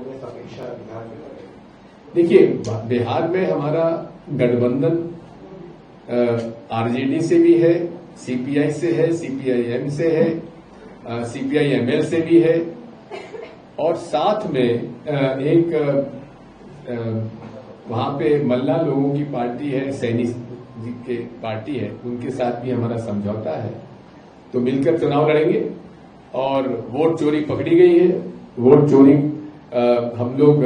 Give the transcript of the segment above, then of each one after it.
कांग्रेस अपेक्षा बिहार में करे? देखिए, बिहार में हमारा गठबंधन आरजेडी से भी है, सीपीआई से है, सीपीआईएम से है, सीपीआईएमएल से भी है, और साथ में एक वहां पे मल्ला लोगों की पार्टी है, सैनी जी के पार्टी है, उनके साथ भी हमारा समझौता है। तो मिलकर चुनाव लड़ेंगे। और वोट चोरी पकड़ी गई है, वोट चोरी हम लोग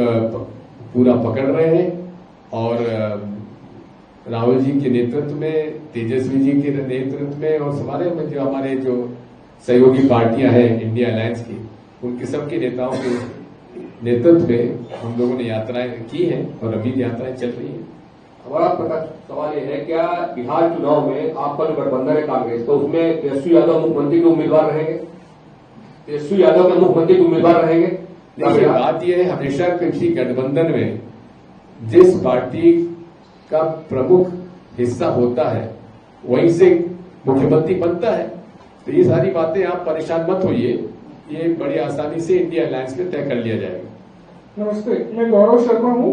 पूरा पकड़ रहे हैं, और राहुल जी के नेतृत्व में, तेजस्वी जी के नेतृत्व में, और हमारे जो सहयोगी पार्टियां हैं इंडिया अलायंस की, उनके सबके नेताओं के नेतृत्व में हम लोगों ने यात्राएं की हैं, और अभी यात्राएं चल रही हैं। हमारा सवाल ये है, क्या बिहार चुनाव में आपका जो गठबंधन है कांग्रेस, तो उसमें तेजस्वी यादव मुख्यमंत्री के उम्मीदवार रहेंगे? तेजस्वी यादव के मुख्यमंत्री के उम्मीदवार रहेंगे? देखिए, बात यह है, हमेशा किसी गठबंधन में जिस पार्टी का प्रमुख हिस्सा होता है वहीं से मुख्यमंत्री बनता है। तो ये सारी बातें आप परेशान मत होइए, ये बड़ी आसानी से इंडिया अलायंस में तय कर लिया जाएगा। नमस्ते, मैं गौरव शर्मा हूँ।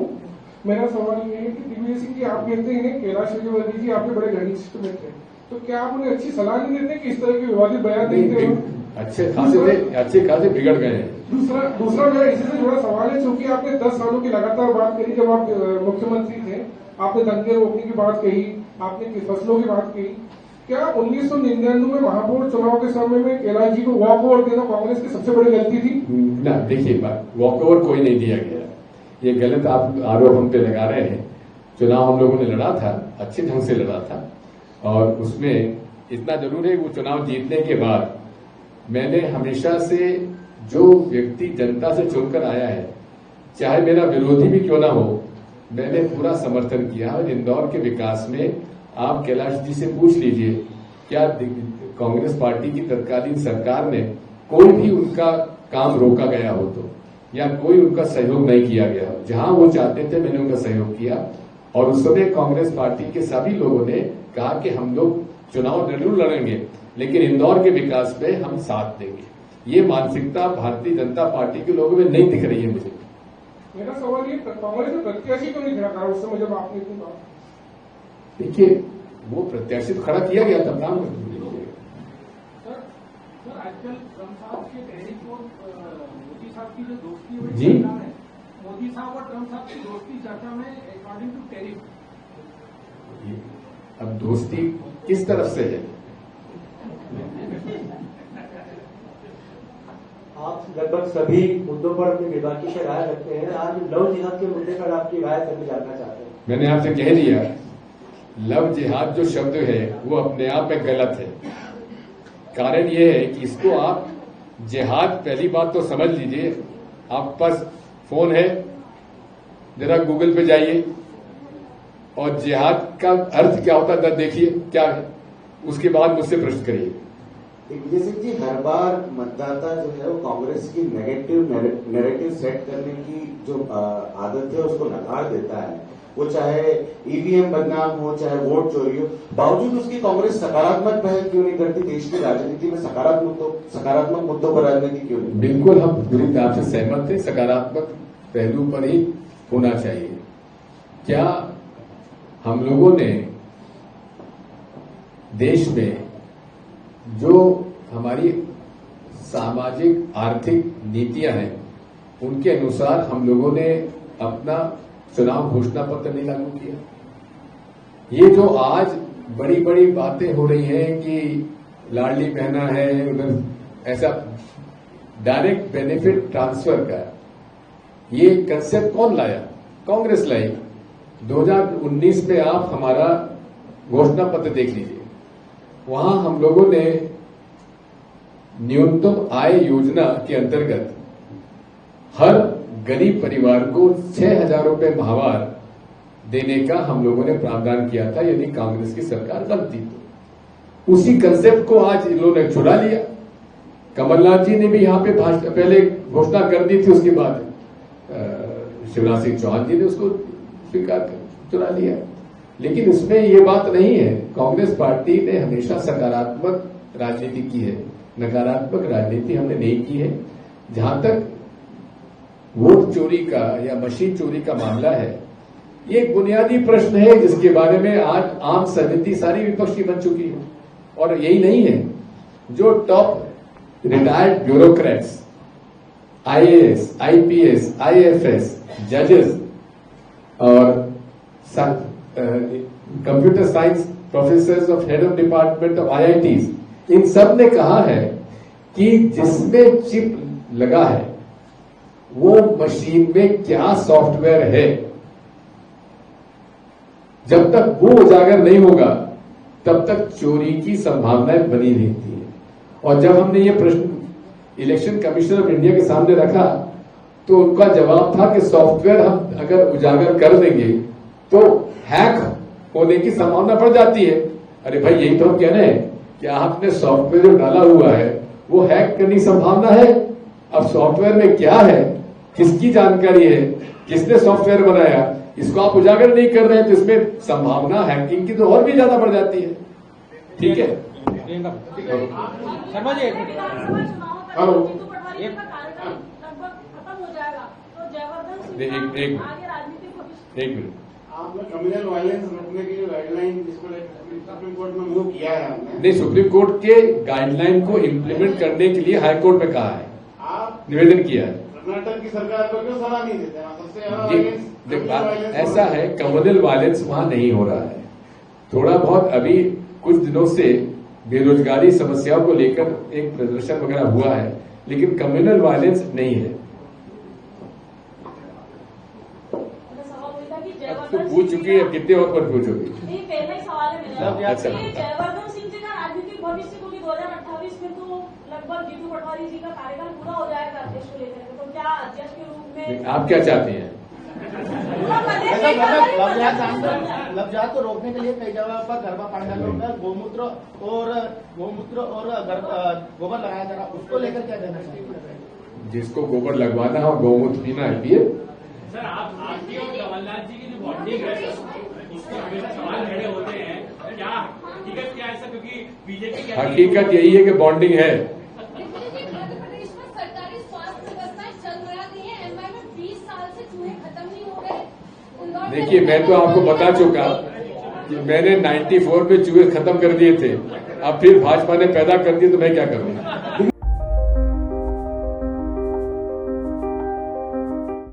मेरा सवाल ये है कि दिग्विजय सिंह जी, आप कहते हैं कैलाश विजयवर्गीय जी आपके बड़े घनिष्ठ मित्र हैं, तो क्या आप उन्हें अच्छी सलाह नहीं देते कि इस तरह के विवादित बयान देते हैं? अच्छे खासे बिगड़ गए हैं। दूसरा जो है, इसी से जुड़ा सवाल है, क्योंकि आपने 10 सालों की लगातार बात करी, जब आप मुख्यमंत्री थे, आपने दंगे रोकने की बात कही, आपने फसलों की बात कही। क्या 1999 में महापौर चुनाव के समय में कैलाश जी को वॉक ओवर देना कांग्रेस की सबसे बड़ी गलती थी? ना, देखिए, वॉक ओवर कोई नहीं दिया गया, ये गलत आप आरोप हम पे लगा रहे हैं। चुनाव हम लोगों ने लड़ा था, अच्छे ढंग से लड़ा था, और उसमें इतना जरूर है, वो चुनाव जीतने के बाद मैंने हमेशा से जो व्यक्ति जनता से चुनकर आया है, चाहे मेरा विरोधी भी क्यों ना हो, मैंने पूरा समर्थन किया। और इंदौर के विकास में आप कैलाश जी से पूछ लीजिए, क्या कांग्रेस पार्टी की तत्कालीन सरकार ने कोई भी उनका काम रोका गया हो तो, या कोई उनका सहयोग नहीं किया गया हो? जहां वो चाहते थे मैंने उनका सहयोग किया, और उस समय कांग्रेस पार्टी के सभी लोगों ने कहा कि हम लोग चुनाव जरूर लड़ेंगे, लेकिन इंदौर के विकास में हम साथ देंगे। ये मानसिकता भारतीय जनता पार्टी के लोगों में नहीं दिख रही है मुझे। मेरा सवाल ये, कांग्रेस ने प्रत्याशी क्यों नहीं खड़ा करा उस समय जब आपने इतनी बात? देखिए, वो प्रत्याशी तो खड़ा किया गया था, नाम आजकल ट्रम्प साहब के टैरिफ और मोदी साहब की जो दोस्ती है, जी, मोदी साहब और ट्रम्प साहब की दोस्ती चर्चा में अकॉर्डिंग टू टैरिफ। अब दोस्ती किस तरफ से है? आप लगभग सभी मुद्दों पर अपनी विभागीय राय रखते हैं, आज लव जिहाद के मुद्दे पर आपकी राय करने जानना चाहते हैं। मैंने आपसे कह दिया, लव जिहाद जो शब्द है वो अपने आप में गलत है। कारण ये है कि इसको आप जिहाद, पहली बात तो समझ लीजिए, आपके पास फोन है, जरा गूगल पे जाइए और जिहाद का अर्थ क्या होता है देखिए क्या है, उसके बाद मुझसे प्रश्न करिए। दिग्विजय सिंह जी, हर बार मतदाता जो है वो कांग्रेस की नेगेटिव नैरेटिव सेट करने की जो आदत है उसको नकार देता है, वो चाहे ईवीएम बदनाम हो, चाहे वोट चोरी हो, बावजूद उसकी कांग्रेस सकारात्मक पहल क्यों नहीं करती? देश की राजनीति में सकारात्मक मुद्दों पर राजनीति क्यों नहीं? बिल्कुल, हम पूरी तरह से सहमत थे, सकारात्मक पहलू पर ही होना चाहिए। क्या हम लोगों ने देश में जो हमारी सामाजिक आर्थिक नीतियां हैं, उनके अनुसार हम लोगों ने अपना चुनाव घोषणा पत्र नहीं लागू किया? ये जो आज बड़ी बड़ी बातें हो रही हैं कि लाडली बहना है, उधर ऐसा डायरेक्ट बेनिफिट ट्रांसफर का, ये कंसेप्ट कौन लाया? कांग्रेस लाई। 2019 में आप हमारा घोषणा पत्र देख लीजिए, वहां हम लोगों ने न्यूनतम आय योजना के अंतर्गत हर गरीब परिवार को 6,000 रुपए माहवार देने का हम लोगों ने प्रावधान किया था, यदि कांग्रेस की सरकार बनती तो। उसी कंसेप्ट को आज इन लोगों ने छुड़ा लिया। कमलनाथ जी ने भी यहां पे पहले घोषणा कर दी थी, उसके बाद शिवराज सिंह चौहान जी ने उसको स्वीकार कर चुरा लिया। लेकिन इसमें ये बात नहीं है, कांग्रेस पार्टी ने हमेशा सकारात्मक राजनीति की है, नकारात्मक राजनीति हमने नहीं की है। जहां तक वोट चोरी का या मशीन चोरी का मामला है, ये एक बुनियादी प्रश्न है जिसके बारे में आज आम सहमति सारी विपक्ष की बन चुकी है। और यही नहीं है, जो top retired bureaucrats, IAS, IPS, IFS, जजेस और computer science professors of head of department of IITs, इन सब ने कहा है कि जिसमें चिप लगा है वो मशीन में क्या सॉफ्टवेयर है, जब तक वो उजागर नहीं होगा तब तक चोरी की संभावनाएं बनी रहती है। और जब हमने ये प्रश्न इलेक्शन कमीशन ऑफ इंडिया के सामने रखा तो उनका जवाब था कि सॉफ्टवेयर हम अगर उजागर कर देंगे तो हैक होने की संभावना बढ़ जाती है। अरे भाई, यही तो हम कह रहे हैं कि आपने सॉफ्टवेयर जो डाला हुआ है वो हैक करने की संभावना है। अब सॉफ्टवेयर में क्या है, किसकी जानकारी है, किसने सॉफ्टवेयर बनाया, इसको आप उजागर नहीं कर रहे हैं तो इसमें संभावना हैकिंग की तो और भी ज्यादा बढ़ जाती है। ठीक है, शर्मा जी, हेलो, एक लगभग खत्म हो जाएगा तो जयवर्धन सिंह एक आगे राजनीतिक भविष्य। एक मिनट, आपने कम्युनल वायलेंस रोकने की जो गाइडलाइन जिसको सुप्रीम कोर्ट में मूव किया है आपने, नहीं, सुप्रीम कोर्ट के गाइडलाइन को इम्प्लीमेंट करने के लिए हाईकोर्ट में कहा है, आप निवेदन किया है। कर्नाटक की सरकार को क्यों सलाह नहीं देते? सबसे ज्यादा जी, वायलेंस देख, ऐसा है, कम्युनल वायलेंस वहां नहीं हो रहा है। थोड़ा बहुत अभी कुछ दिनों से बेरोजगारी समस्याओं को लेकर एक प्रदर्शन वगैरह हुआ है, लेकिन कम्युनल वायलेंस नहीं है। तो पूछ चुकी है, कितने और पर पूछोगी? नहीं, पहला ही सवाल है मेरा। अच्छा। जयवर्धन सिंह जी का राजनीतिक भविष्य, क्योंकि 2028 में तो लगभग जीतू पटवारी जी का कार्यकाल पूरा हो जाएगा अध्यक्ष को लेकर के, तो क्या अध्यक्ष के रूप में आप क्या चाहते हैं? पूरा प्रदेश एक बार ही लफ्जात को रोकने के लिए कई जगह पर गरबा पंडालों में गोमूत्र और गोबर लगाया जा रहा, उसको लेकर क्या कहना चाहिए? जिसको गोबर लगवाना हो, गौमूत्र पीना है, पिए। सर, आपकी और कमलनाथ जी की जो बॉन्डिंग है सर, उसके हमेशा सवाल खड़े होते हैं, क्या हकीकत क्या है सर? क्योंकि बीजेपी हकीकत यही है कि बॉन्डिंग है। मध्य प्रदेश में सरकारी स्वास्थ्य व्यवस्थाएं चल रही है, एमवाई में 20 साल से चूहे खत्म नहीं हो रहे। देखिए, मैं तो आपको बता चुका कि मैंने 94 में चूहे खत्म कर दिए थे, अब फिर भाजपा ने पैदा कर दिए तो मैं क्या करूं?